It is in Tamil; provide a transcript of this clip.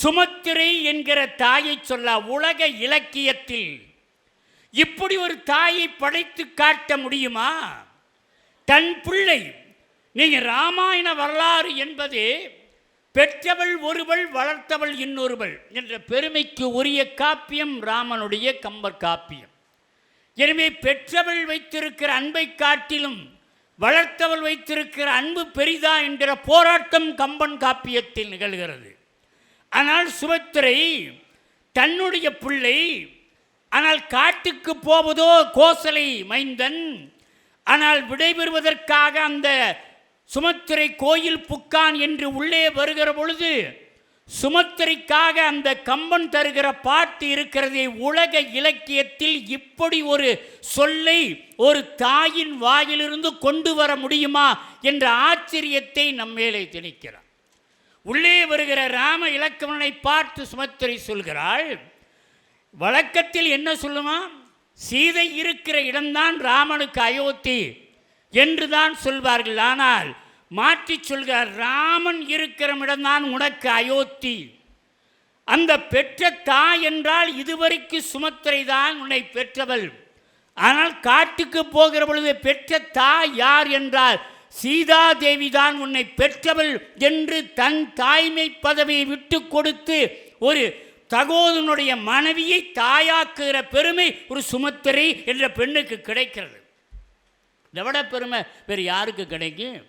சுமத்திரை என்கிற தாயை சொல்ல உலக இலக்கியத்தில் இப்படி ஒரு தாயை படைத்து காட்ட முடியுமா? தன் பிள்ளை, நீங்க ராமாயண வரலாறு என்பது பெற்றவள் ஒருவள் வளர்த்தவள் இன்னொருவள் என்ற பெருமைக்கு உரிய காப்பியம் ராமனுடைய கம்பர் காப்பியம். எனவே பெற்றவள் வைத்திருக்கிற அன்பை காட்டிலும் வளர்த்தவள் வைத்திருக்கிற அன்பு பெரிதா என்கிற போராட்டம் கம்பன் காப்பியத்தில் நிகழ்கிறது. ஆனால் சுபத்திரை தன்னுடைய பிள்ளை, ஆனால் காட்டுக்கு போவதோ கோசலை மைந்தன். ஆனால் விடைபெறுவதற்காக அந்த சுமத்திரை கோயில் புக்கான் என்று உள்ளே வருகிற பொழுது சுமத்திரைக்காக அந்த கம்பன் தருகிற பாட்டு இருக்கிறதே, உலக இலக்கியத்தில் இப்படி ஒரு சொல்லை ஒரு தாயின் வாயிலிருந்து கொண்டு வர முடியுமா என்ற ஆச்சரியத்தை நம்மேலே திணிக்கிறார். உள்ளே வருகிற ராம இலக்கணனை பார்த்து சுமத்திரை சொல்கிறாள், வழக்கத்தில் என்ன சொல்லுமா, சீதை இருக்கிற இடம்தான் ராமனுக்கு அயோத்தி என்று தான் சொல்வார்கள். ஆனால் மாற்றி சொல்கிறார், ராமன் இருக்கிற இடம்தான் உனக்கு அயோத்தி. அந்த பெற்ற தாய் என்றால் இதுவரைக்கு சுமத்திரை தான் உன்னை பெற்றவள். ஆனால் காட்டுக்கு போகிற பொழுது பெற்ற தாய் யார் என்றால் சீதா தேவி தான் உன்னை பெற்றவள் என்று தன் தாய்மை பதவியை விட்டு கொடுத்து ஒரு தகோதனுடைய மனைவியை தாயாக்குகிற பெருமை ஒரு சுமத்திரை என்ற பெண்ணுக்கு கிடைக்கிறது. இதை விட பெருமை வேறு யாருக்கு கிடைக்கும்?